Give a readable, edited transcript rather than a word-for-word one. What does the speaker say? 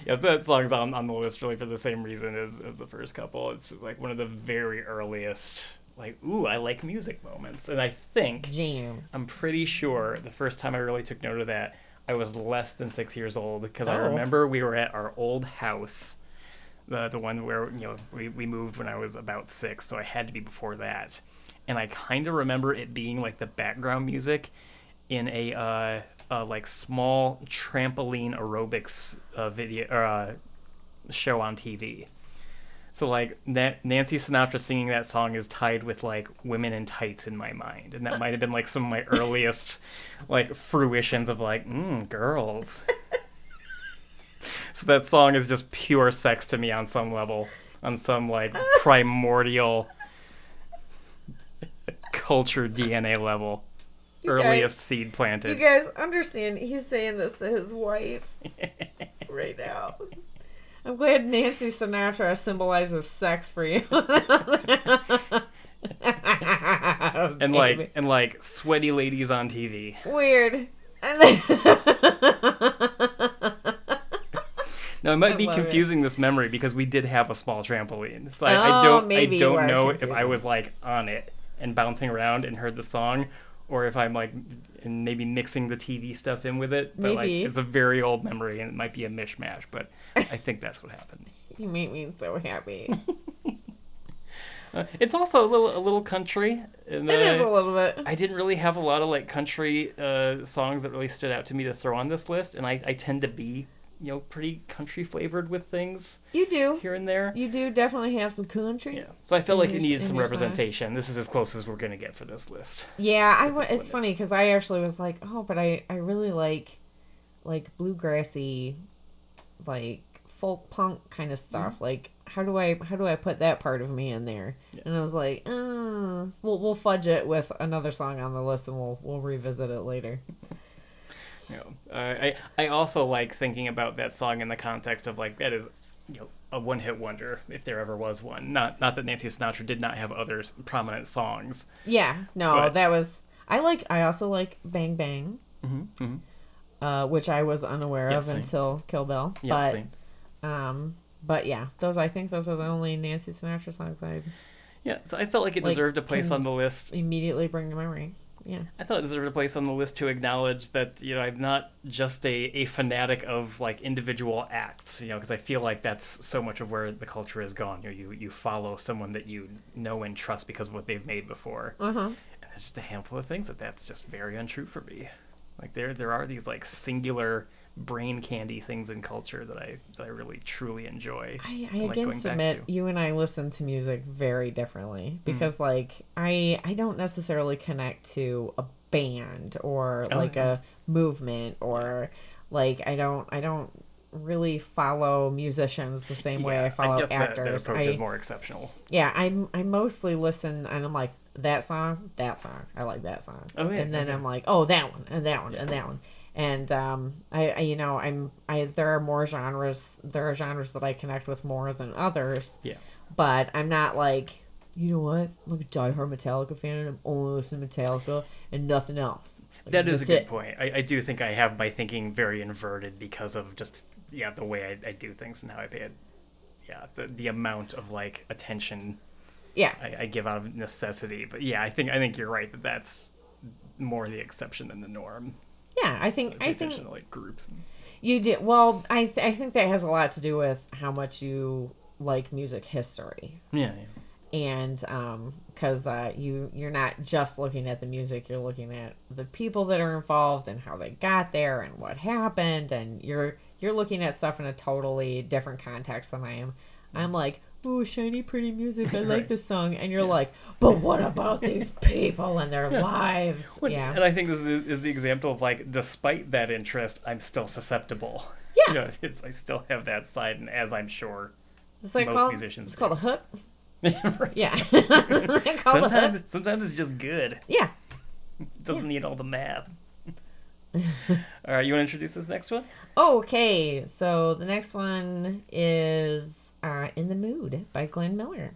Yeah, that song's on the list really for the same reason as the first couple. It's like one of the very earliest, like, ooh, I like music moments. And I think, James. I'm pretty sure the first time I really took note of that, I was less than 6 years old because I Oh. remember we were at our old house, the one where, we moved when I was about 6, so I had to be before that. And I kind of remember it being like the background music in a like small trampoline aerobics video or show on TV. So like Nancy Sinatra singing that song is tied with like women in tights in my mind, and that might have been like some of my earliest like fruitions of like girls. So that song is just pure sex to me on some level, on some like primordial culture DNA level. Earliest seed planted. You guys understand he's saying this to his wife right now. I'm glad Nancy Sinatra symbolizes sex for you. and like sweaty ladies on TV. Weird. Now it might be confusing this memory because we did have a small trampoline. So I don't know if I was like on it and bouncing around and heard the song, or if I'm like maybe mixing the TV stuff in with it. But maybe. Like it's a very old memory and it might be a mishmash, but I think that's what happened. You make me so happy. It's also a little country. And, it is a little bit. I didn't really have a lot of like country songs that really stood out to me to throw on this list, and I tend to be pretty country flavored with things. You do here and there. You do definitely have some country. Yeah. So I felt like it needed some representation. Songs. This is as close as we're gonna get for this list. Yeah, it's funny because I actually was like, oh, but I really like bluegrassy, like folk punk kind of stuff. Mm-hmm. Like how do I put that part of me in there? Yeah. And I was like, we'll fudge it with another song on the list and we'll revisit it later. I also like thinking about that song in the context of like that is a one-hit wonder if there ever was one. Not that Nancy Sinatra did not have other prominent songs. Yeah, no, but that was I also like Bang Bang, which I was unaware of until Kill Bill. Yeah, but yeah, I think those are the only Nancy Sinatra songs I. Yeah, so I felt like it deserved a place on the list. Immediately bring to memory. Yeah, I thought it deserved a place on the list to acknowledge that I'm not just a fanatic of like individual acts, because I feel like that's so much of where the culture has gone. You follow someone that you know and trust because of what they've made before, and there's just a handful of things that's just very untrue for me. Like there are these like singular brain candy things in culture that I really truly enjoy. I again submit you and I listen to music very differently because like I don't necessarily connect to a band or a movement or like I don't really follow musicians the same way I follow actors. That approach is more exceptional. Yeah, I mostly listen and I'm like that song, I like that song. Oh, yeah, and then I'm like, oh, that one and that one and that one. And there are more genres. There are genres that I connect with more than others. Yeah. But I'm not like, you know what? I'm a diehard Metallica fan, and I'm only listening to Metallica and nothing else. Like, that is a good point. I do think I have my thinking very inverted because of just the way I do things and how I pay it. Yeah, the amount of like attention. Yeah. I give out of necessity, but yeah, I think you're right that's more the exception than the norm. Yeah, I think like groups. You did well. I think that has a lot to do with how much you like music history. Yeah. And because you're not just looking at the music, you're looking at the people that are involved and how they got there and what happened, and you're looking at stuff in a totally different context than I am. I'm like, oh, shiny, pretty music. I like this song. And you're like, but what about these people and their lives? Yeah. And I think this is the example of, like, despite that interest, I'm still susceptible. Yeah. I still have that side, and as I'm sure it's like most musicians It's called a hook. Right. Yeah. Sometimes it's just good. Yeah. It doesn't need all the math. All right, you want to introduce this next one? Okay, so the next one is In the Mood by Glenn Miller.